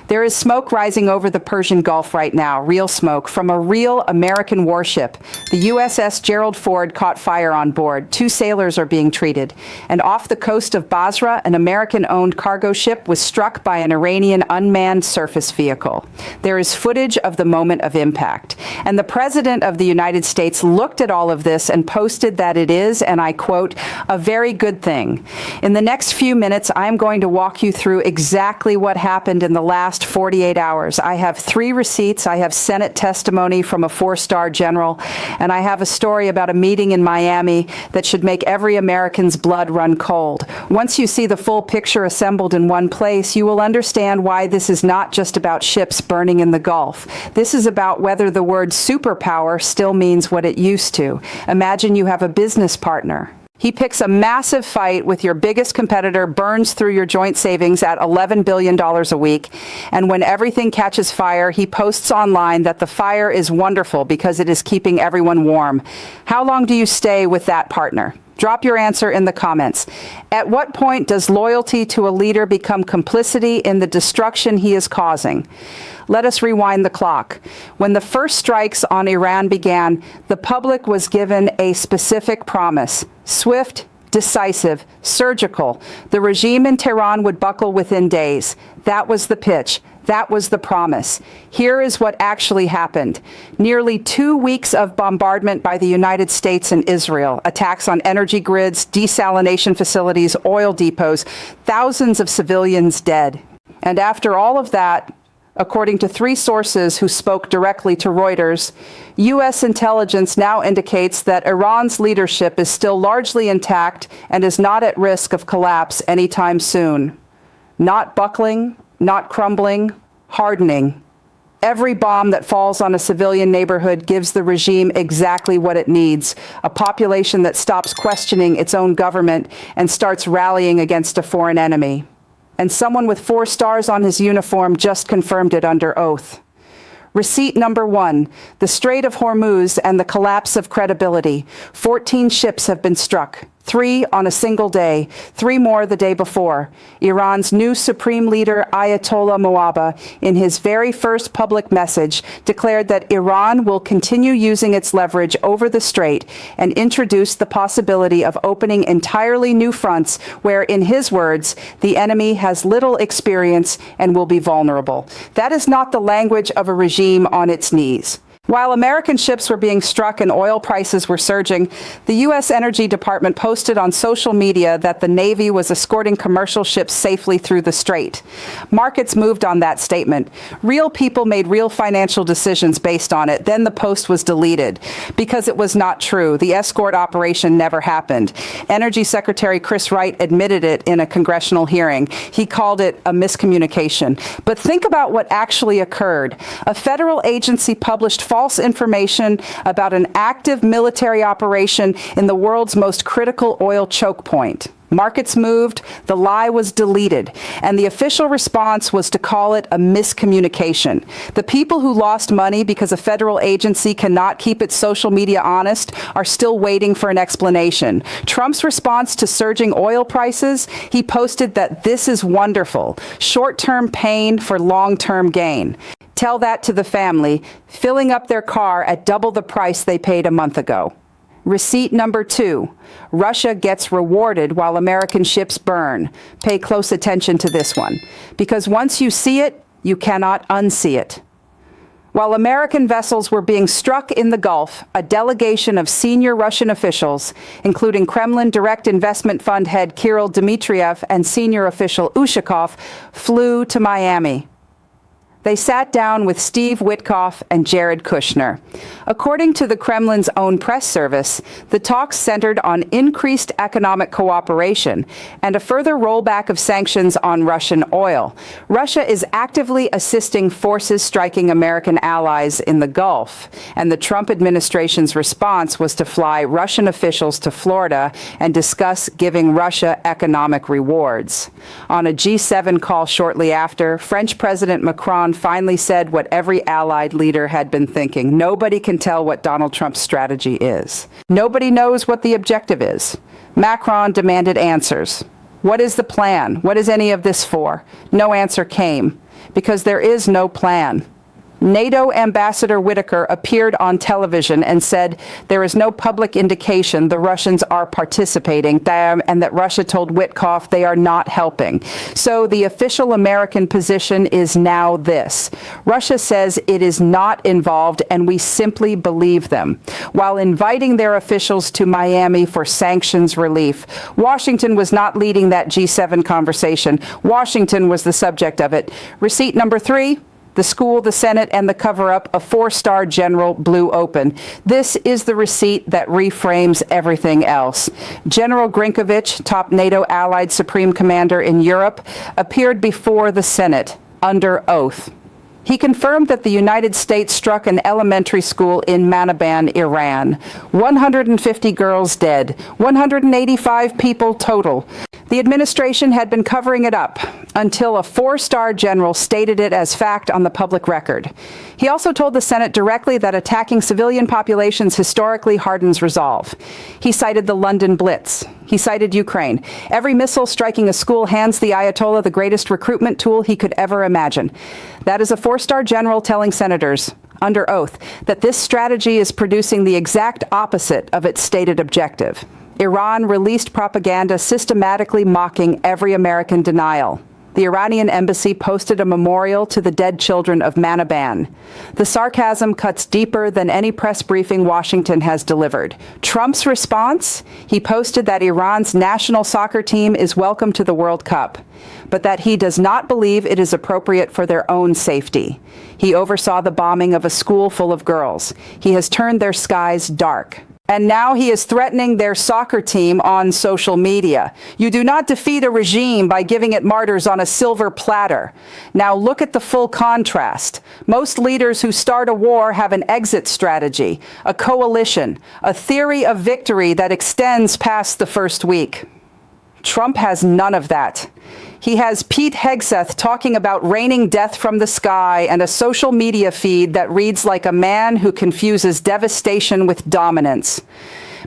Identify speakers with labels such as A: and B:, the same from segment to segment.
A: There is smoke rising over the Persian Gulf right now, real smoke, from a real American warship. The USS Gerald Ford caught fire on board. 2 sailors are being treated. And off the coast of Basra, an American-owned cargo ship was struck by an Iranian unmanned surface vehicle. There is footage of the moment of impact. And the President of the United States looked at all of this and posted that it is, and I quote, a very good thing. In the next few minutes, I'm going to walk you through exactly what happened in the last 48 hours. I have 3 receipts. I have Senate testimony from a 4-star general, and I have a story about a meeting in Miami that should make every American's blood run cold. Once you see the full picture assembled in one place, you will understand why this is not just about ships burning in the Gulf. This is about whether the word superpower still means what it used to. Imagine you have a business partner. He picks a massive fight with your biggest competitor, burns through your joint savings at $11 billion a week, and when everything catches fire, he posts online that the fire is wonderful because it is keeping everyone warm. How long do you stay with that partner? Drop your answer in the comments. At what point does loyalty to a leader become complicity in the destruction he is causing? Let us rewind the clock. When the first strikes on Iran began, the public was given a specific promise: swift, decisive, surgical. The regime in Tehran would buckle within days. That was the pitch. That was the promise. Here is what actually happened. Nearly 2 weeks of bombardment by the United States and Israel, attacks on energy grids, desalination facilities, oil depots, thousands of civilians dead. And after all of that, according to 3 sources who spoke directly to Reuters, U.S. intelligence now indicates that Iran's leadership is still largely intact and is not at risk of collapse anytime soon. Not buckling, not crumbling, hardening. Every bomb that falls on a civilian neighborhood gives the regime exactly what it needs: a population that stops questioning its own government and starts rallying against a foreign enemy. And someone with 4 stars on his uniform just confirmed it under oath. Receipt number 1, the Strait of Hormuz and the collapse of credibility. 14 ships have been struck. 3 on a single day, 3 more the day before. Iran's new supreme leader, Ayatollah Muaba, in his very first public message, declared that Iran will continue using its leverage over the strait and introduced the possibility of opening entirely new fronts where, in his words, the enemy has little experience and will be vulnerable. That is not the language of a regime on its knees. While American ships were being struck and oil prices were surging, the U.S. Energy Department posted on social media that the Navy was escorting commercial ships safely through the strait. Markets moved on that statement. Real people made real financial decisions based on it. Then the post was deleted because it was not true. The escort operation never happened. Energy Secretary Chris Wright admitted it in a congressional hearing. He called it a miscommunication. But think about what actually occurred. A federal agency published false information about an active military operation in the world's most critical oil choke point. Markets moved, the lie was deleted, and the official response was to call it a miscommunication. The people who lost money because a federal agency cannot keep its social media honest are still waiting for an explanation. Trump's response to surging oil prices, he posted that this is wonderful, short-term pain for long-term gain. Tell that to the family, filling up their car at double the price they paid a month ago. Receipt number 2, Russia gets rewarded while American ships burn. Pay close attention to this one, because once you see it, you cannot unsee it. While American vessels were being struck in the Gulf, a delegation of senior Russian officials, including Kremlin Direct Investment Fund head Kirill Dmitriev and senior official Ushakov, flew to Miami. They sat down with Steve Witkoff and Jared Kushner. According to the Kremlin's own press service, the talks centered on increased economic cooperation and a further rollback of sanctions on Russian oil. Russia is actively assisting forces striking American allies in the Gulf, and the Trump administration's response was to fly Russian officials to Florida and discuss giving Russia economic rewards. On a G7 call shortly after, French President Macron finally said what every allied leader had been thinking: nobody can tell what Donald Trump's strategy is. Nobody knows what the objective is. Macron demanded answers. What is the plan? What is any of this for? No answer came. because there is no plan. NATO Ambassador Whitaker appeared on television and said there is no public indication the Russians are participating, and that Russia told Witkoff they are not helping. So the official American position is now this. Russia says it is not involved, and we simply believe them, while inviting their officials to Miami for sanctions relief. Washington was not leading that G7 conversation. Washington was the subject of it. Receipt number 3. The school, the Senate, and the cover-up, a 4-star general blew open. This is the receipt that reframes everything else. General Grinkovich, top NATO allied supreme commander in Europe, appeared before the Senate under oath. He confirmed that the United States struck an elementary school in Manaban, Iran. 150 girls dead, 185 people total. The administration had been covering it up until a 4-star general stated it as fact on the public record. He also told the Senate directly that attacking civilian populations historically hardens resolve. He cited the London Blitz. He cited Ukraine. Every missile striking a school hands the Ayatollah the greatest recruitment tool he could ever imagine. That is a 4-star general telling senators, under oath, that this strategy is producing the exact opposite of its stated objective. Iran released propaganda systematically mocking every American denial. The Iranian embassy posted a memorial to the dead children of Manaban. The sarcasm cuts deeper than any press briefing Washington has delivered. Trump's response? He posted that Iran's national soccer team is welcome to the World Cup, but that he does not believe it is appropriate for their own safety. He oversaw the bombing of a school full of girls. He has turned their skies dark. And now he is threatening their soccer team on social media. You do not defeat a regime by giving it martyrs on a silver platter. Now look at the full contrast. Most leaders who start a war have an exit strategy, a coalition, a theory of victory that extends past the first week. Trump has none of that. He has Pete Hegseth talking about raining death from the sky and a social media feed that reads like a man who confuses devastation with dominance.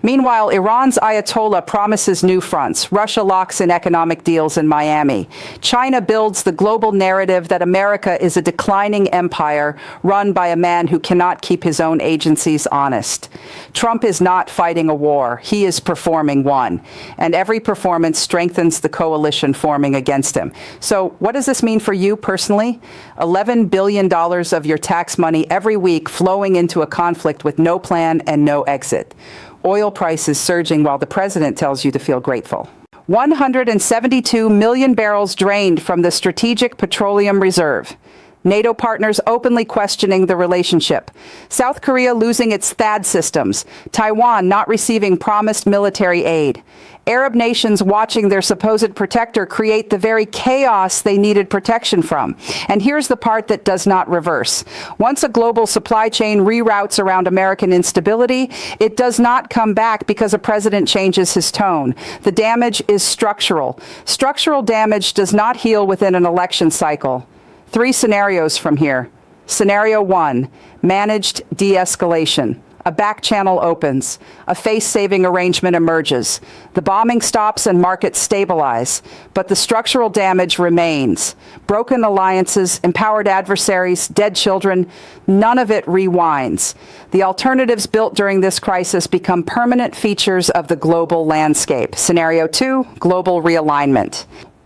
A: Meanwhile, Iran's Ayatollah promises new fronts. Russia locks in economic deals in Miami. China builds the global narrative that America is a declining empire run by a man who cannot keep his own agencies honest. Trump is not fighting a war. He is performing one. And every performance strengthens the coalition forming against him. So what does this mean for you personally? $11 billion of your tax money every week flowing into a conflict with no plan and no exit. Oil prices surging while the president tells you to feel grateful. 172 million barrels drained from the Strategic Petroleum Reserve. NATO partners openly questioning the relationship. South Korea losing its THAAD systems. Taiwan not receiving promised military aid. Arab nations watching their supposed protector create the very chaos they needed protection from. And here's the part that does not reverse. Once a global supply chain reroutes around American instability, it does not come back because a president changes his tone. The damage is structural. Structural damage does not heal within an election cycle. 3 scenarios from here. Scenario 1, managed de-escalation. A back channel opens. A face-saving arrangement emerges. The bombing stops and markets stabilize. But the structural damage remains. Broken alliances, empowered adversaries, dead children, none of it rewinds. The alternatives built during this crisis become permanent features of the global landscape. Scenario 2, global realignment.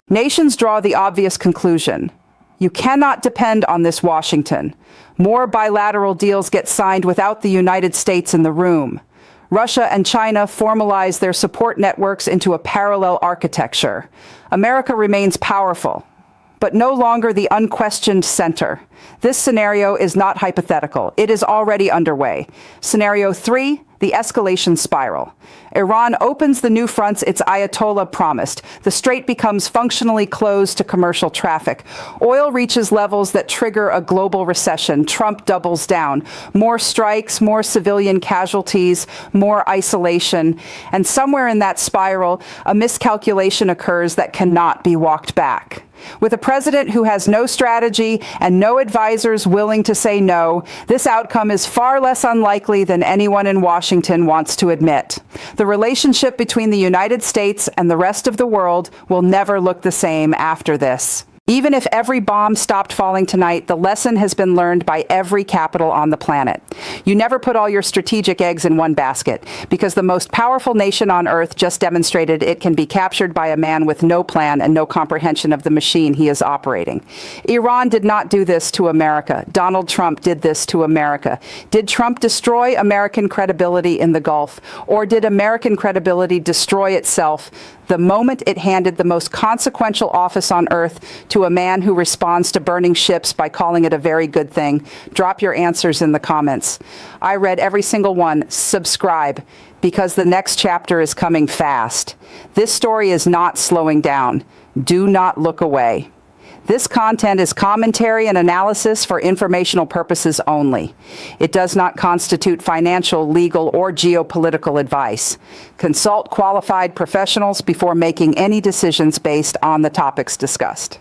A: Nations draw the obvious conclusion. You cannot depend on this Washington. More bilateral deals get signed without the United States in the room. Russia and China formalize their support networks into a parallel architecture. America remains powerful, but no longer the unquestioned center. This scenario is not hypothetical. It is already underway. Scenario 3, the escalation spiral. Iran opens the new fronts its Ayatollah promised. The strait becomes functionally closed to commercial traffic. Oil reaches levels that trigger a global recession. Trump doubles down. More strikes, more civilian casualties, more isolation. And somewhere in that spiral, a miscalculation occurs that cannot be walked back. With a president who has no strategy and no advisors willing to say no, this outcome is far less unlikely than anyone in Washington wants to admit. The relationship between the United States and the rest of the world will never look the same after this. Even if every bomb stopped falling tonight, the lesson has been learned by every capital on the planet. You never put all your strategic eggs in one basket, because the most powerful nation on earth just demonstrated it can be captured by a man with no plan and no comprehension of the machine he is operating. Iran did not do this to America. Donald Trump did this to America. Did Trump destroy American credibility in the Gulf, or did American credibility destroy itself the moment it handed the most consequential office on earth to a man who responds to burning ships by calling it a very good thing? Drop your answers in the comments. I read every single one. Subscribe, because the next chapter is coming fast. This story is not slowing down. Do not look away. This content is commentary and analysis for informational purposes only. It does not constitute financial, legal, or geopolitical advice. Consult qualified professionals before making any decisions based on the topics discussed.